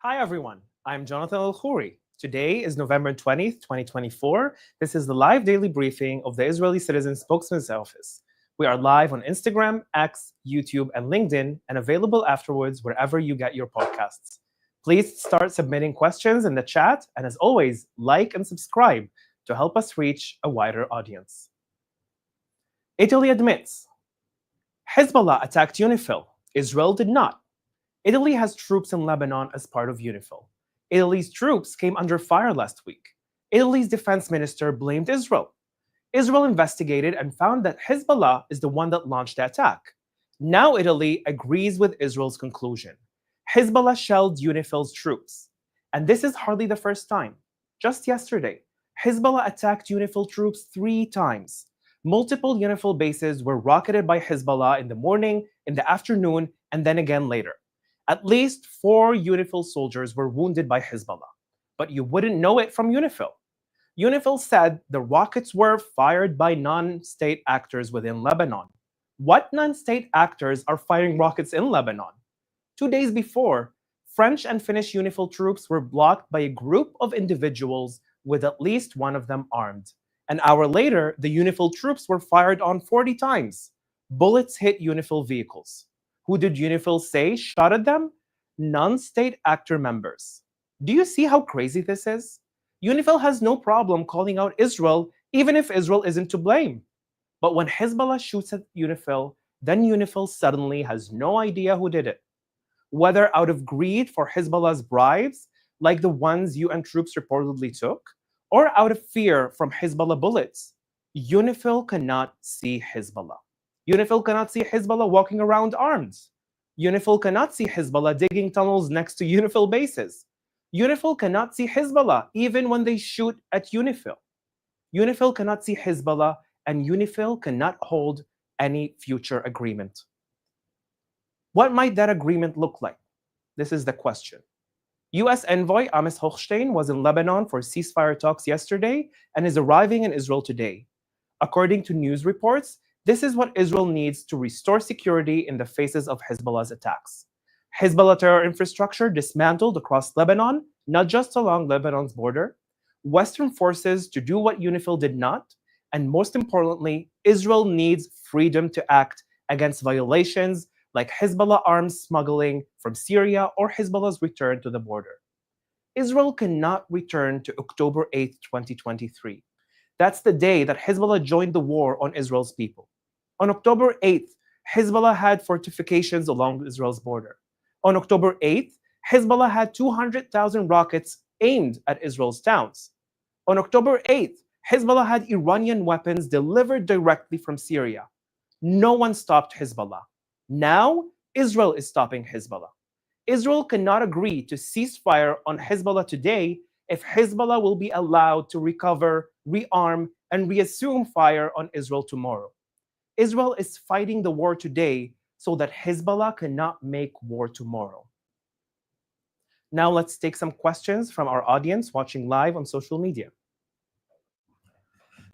Hi, everyone. I'm Jonathan Al-Khouri. Today is November 20th, 2024. This is the live daily briefing of the Israeli Citizen Spokesman's Office. We are live on Instagram, X, YouTube, and LinkedIn, and available afterwards wherever you get your podcasts. Please start submitting questions in the chat, and as always, like and subscribe to help us reach a wider audience. Italy admits Hezbollah attacked UNIFIL. Israel did not. Italy has troops in Lebanon as part of UNIFIL. Italy's troops came under fire last week. Italy's defense minister blamed Israel. Israel investigated and found that Hezbollah is the one that launched the attack. Now Italy agrees with Israel's conclusion. Hezbollah shelled UNIFIL's troops. And this is hardly the first time. Just yesterday, Hezbollah attacked UNIFIL troops 3 times. Multiple UNIFIL bases were rocketed by Hezbollah in the morning, in the afternoon, and then again later. At least 4 UNIFIL soldiers were wounded by Hezbollah. But you wouldn't know it from UNIFIL. UNIFIL said the rockets were fired by non-state actors within Lebanon. What non-state actors are firing rockets in Lebanon? 2 days before, French and Finnish UNIFIL troops were blocked by a group of individuals with at least one of them armed. An hour later, the UNIFIL troops were fired on 40 times. Bullets hit UNIFIL vehicles. Who did UNIFIL say shot at them? Non-state actor members. Do you see how crazy this is? UNIFIL has no problem calling out Israel, even if Israel isn't to blame. But when Hezbollah shoots at UNIFIL, then UNIFIL suddenly has no idea who did it. Whether out of greed for Hezbollah's bribes, like the ones UN troops reportedly took, or out of fear from Hezbollah bullets, UNIFIL cannot see Hezbollah. UNIFIL cannot see Hezbollah walking around armed. UNIFIL cannot see Hezbollah digging tunnels next to UNIFIL bases. UNIFIL cannot see Hezbollah even when they shoot at UNIFIL. UNIFIL cannot see Hezbollah, and UNIFIL cannot hold any future agreement. What might that agreement look like? This is the question. US envoy Amos Hochstein was in Lebanon for ceasefire talks yesterday and is arriving in Israel today. According to news reports, this is what Israel needs to restore security in the faces of Hezbollah's attacks. Hezbollah terror infrastructure dismantled across Lebanon, not just along Lebanon's border, Western forces to do what UNIFIL did not, and most importantly, Israel needs freedom to act against violations like Hezbollah arms smuggling from Syria or Hezbollah's return to the border. Israel cannot return to October 8, 2023. That's the day that Hezbollah joined the war on Israel's people. On October 8th, Hezbollah had fortifications along Israel's border. On October 8th, Hezbollah had 200,000 rockets aimed at Israel's towns. On October 8th, Hezbollah had Iranian weapons delivered directly from Syria. No one stopped Hezbollah. Now, Israel is stopping Hezbollah. Israel cannot agree to ceasefire on Hezbollah today if Hezbollah will be allowed to recover, rearm, and reassume fire on Israel tomorrow. Israel is fighting the war today so that Hezbollah cannot make war tomorrow. Now let's take some questions from our audience watching live on social media.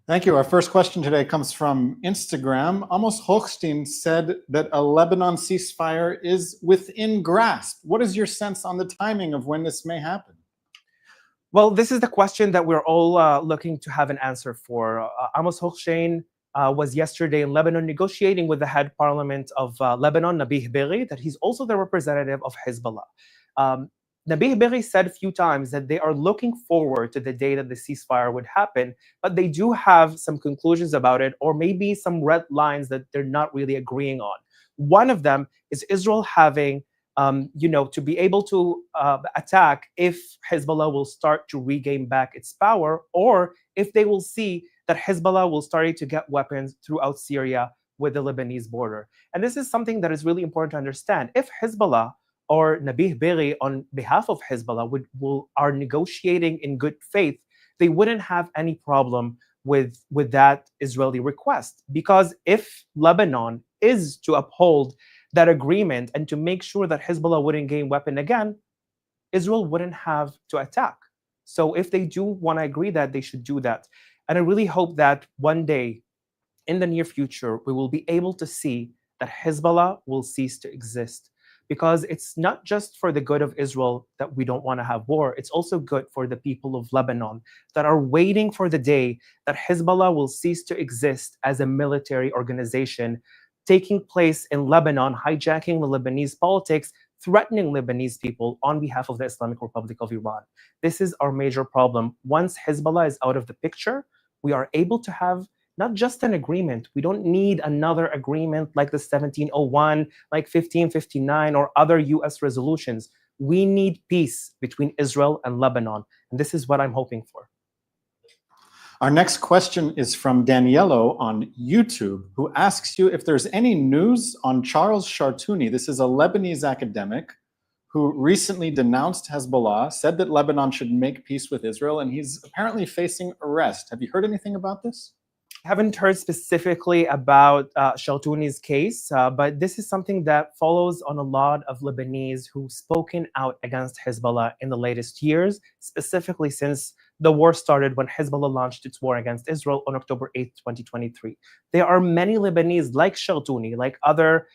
Thank you. Our first question today comes from Instagram. Amos Hochstein said that a Lebanon ceasefire is within grasp. What is your sense on the timing of when this may happen? Well, this is the question that we're all looking to have an answer for. Amos Hochstein was yesterday in Lebanon negotiating with the head parliament of Lebanon, Nabih Berri, that he's also the representative of Hezbollah. Nabih Berri said a few times that they are looking forward to the day that the ceasefire would happen, but they do have some conclusions about it, or maybe some red lines that they're not really agreeing on. One of them is Israel having, to be able to attack if Hezbollah will start to regain back its power, or if they will see that Hezbollah will start to get weapons throughout Syria with the Lebanese border. And this is something that is really important to understand. If Hezbollah or Nabih Berri on behalf of Hezbollah are negotiating in good faith, they wouldn't have any problem with that Israeli request. Because if Lebanon is to uphold that agreement and to make sure that Hezbollah wouldn't gain weapon again, Israel wouldn't have to attack. So if they do want to agree that, they should do that. And I really hope that one day in the near future, we will be able to see that Hezbollah will cease to exist. because it's not just for the good of Israel that we don't want to have war, it's also good for the people of Lebanon that are waiting for the day that Hezbollah will cease to exist as a military organization, taking place in Lebanon, hijacking the Lebanese politics, threatening Lebanese people on behalf of the Islamic Republic of Iran. This is our major problem. Once Hezbollah is out of the picture, we are able to have not just an agreement. We don't need another agreement like the 1701, like 1559, or other US resolutions. We need peace between Israel and Lebanon. And this is what I'm hoping for. Our next question is from Daniello on YouTube, who asks you if there's any news on Charles Chiuni. This is a Lebanese academic who recently denounced Hezbollah, said that Lebanon should make peace with Israel, and he's apparently facing arrest. Have you heard anything about this? I haven't heard specifically about Chiuni's case, but this is something that follows on a lot of Lebanese who've spoken out against Hezbollah in the latest years, specifically since the war started when Hezbollah launched its war against Israel on October 8th, 2023. There are many Lebanese like Chiuni, like other,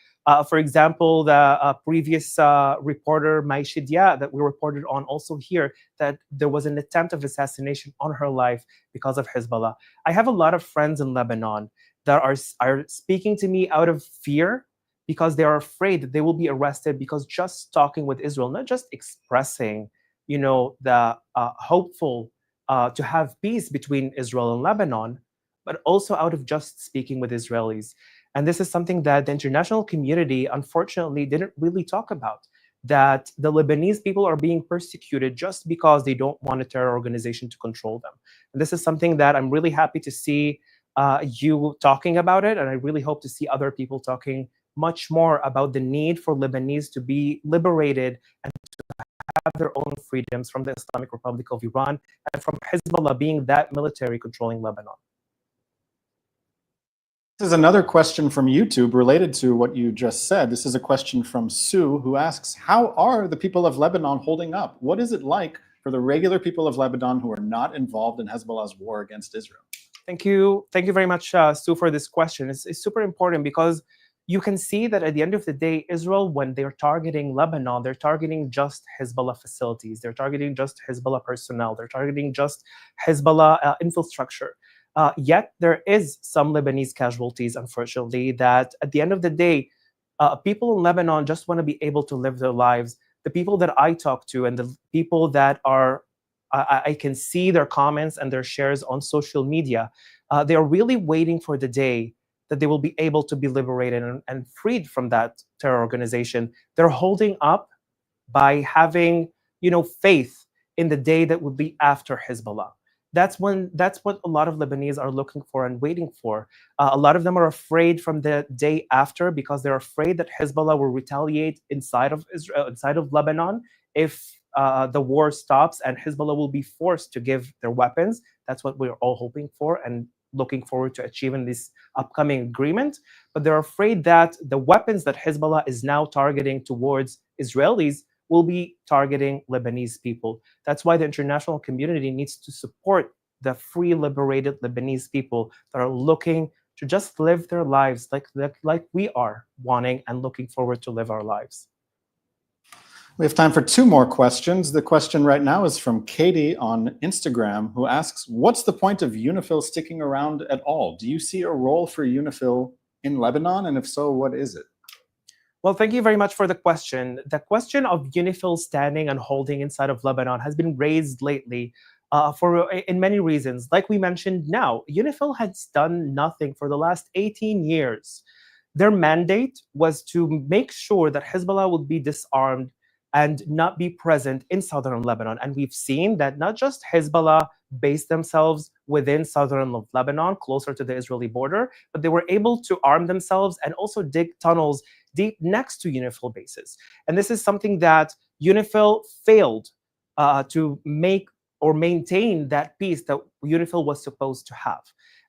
for example, the previous reporter, Mai Shidia, that we reported on also here, that there was an attempt of assassination on her life because of Hezbollah. I have a lot of friends in Lebanon that are speaking to me out of fear because they are afraid that they will be arrested because just talking with Israel, not just expressing, the hopeful to have peace between Israel and Lebanon, but also out of just speaking with Israelis. And this is something that the international community, unfortunately, didn't really talk about, that the Lebanese people are being persecuted just because they don't want a terror organization to control them. And this is something that I'm really happy to see you talking about it, and I really hope to see other people talking much more about the need for Lebanese to be liberated and to have their own freedoms from the Islamic Republic of Iran and from Hezbollah being that military controlling Lebanon. This is another question from YouTube related to what you just said. This is a question from Sue, who asks, how are the people of Lebanon holding up? What is it like for the regular people of Lebanon who are not involved in Hezbollah's war against Israel? Thank you. Thank you very much, Sue, for this question. It's super important because you can see that at the end of the day, Israel, when they're targeting Lebanon, they're targeting just Hezbollah facilities. They're targeting just Hezbollah personnel. They're targeting just Hezbollah infrastructure. Yet there is some Lebanese casualties, unfortunately, that at the end of the day, people in Lebanon just want to be able to live their lives. The people that I talk to and the people that are, I can see their comments and their shares on social media, they are really waiting for the day that they will be able to be liberated and freed from that terror organization. They're holding up by having, faith in the day that would be after Hezbollah. That's what a lot of Lebanese are looking for and waiting for. A lot of them are afraid from the day after because they're afraid that Hezbollah will retaliate inside of Israel, inside of Lebanon, if the war stops and Hezbollah will be forced to give their weapons. That's what we're all hoping for and looking forward to achieving this upcoming agreement. But they're afraid that the weapons that Hezbollah is now targeting towards Israelis will be targeting Lebanese people. That's why the international community needs to support the free, liberated Lebanese people that are looking to just live their lives like we are wanting and looking forward to live our lives. We have time for two more questions. The question right now is from Katie on Instagram, who asks, what's the point of UNIFIL sticking around at all? Do you see a role for UNIFIL in Lebanon? And if so, what is it? Well, thank you very much for the question. The question of UNIFIL standing and holding inside of Lebanon has been raised lately in many reasons. Like we mentioned now, UNIFIL has done nothing for the last 18 years. Their mandate was to make sure that Hezbollah would be disarmed and not be present in southern Lebanon. And we've seen that not just Hezbollah based themselves within southern Lebanon, closer to the Israeli border, but they were able to arm themselves and also dig tunnels deep next to UNIFIL bases. And this is something that UNIFIL failed to make or maintain that peace that UNIFIL was supposed to have.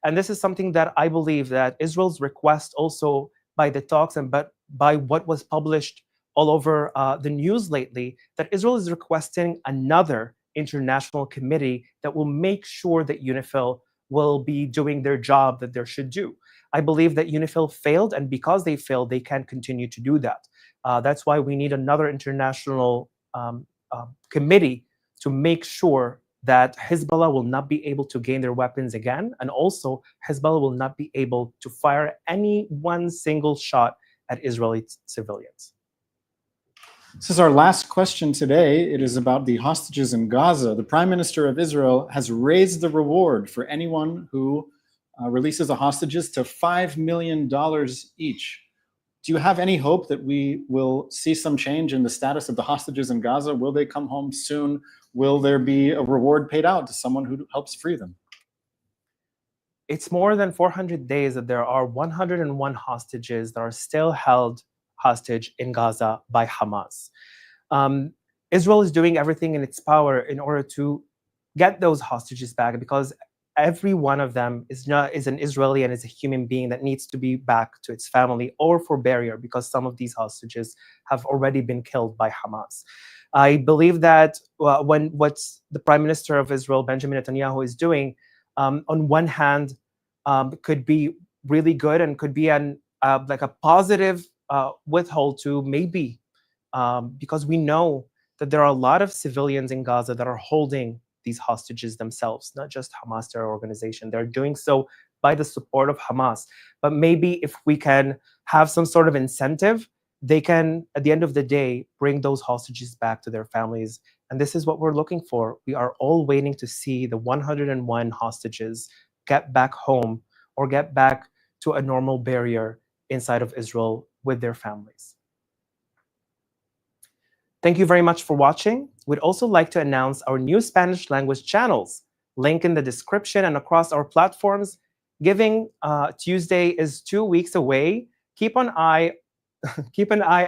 And this is something that I believe that Israel's request also by the talks and by what was published all over the news lately, that Israel is requesting another international committee that will make sure that UNIFIL will be doing their job that they should do. I believe that UNIFIL failed, and because they failed, they can't continue to do that. That's why we need another international committee to make sure that Hezbollah will not be able to gain their weapons again, and also Hezbollah will not be able to fire any one single shot at Israeli civilians. This is our last question today. It is about the hostages in Gaza. The Prime Minister of Israel has raised the reward for anyone who releases the hostages to $5 million each. Do you have any hope that we will see some change in the status of the hostages in Gaza? Will they come home soon? Will there be a reward paid out to someone who helps free them? It's more than 400 days that there are 101 hostages that are still held hostage in Gaza by Hamas. Israel is doing everything in its power in order to get those hostages back, because every one of them is an Israeli and is a human being that needs to be back to its family or for burial, because some of these hostages have already been killed by Hamas. I believe that what the Prime Minister of Israel, Benjamin Netanyahu, is doing, on one hand, could be really good and could be like a positive withhold to maybe, because we know that there are a lot of civilians in Gaza that are holding these hostages themselves, not just Hamas terror organization. They're doing so by the support of Hamas. But maybe if we can have some sort of incentive, they can, at the end of the day, bring those hostages back to their families. And this is what we're looking for. We are all waiting to see the 101 hostages get back home or get back to a normal barrier inside of Israel with their families. Thank you very much for watching. We'd also like to announce our new Spanish language channels. Link in the description and across our platforms. Giving Tuesday is 2 weeks away. Keep an eye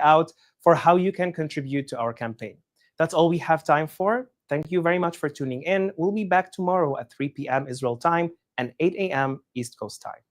out for how you can contribute to our campaign. That's all we have time for. Thank you very much for tuning in. We'll be back tomorrow at 3 p.m. Israel time and 8 a.m. East Coast time.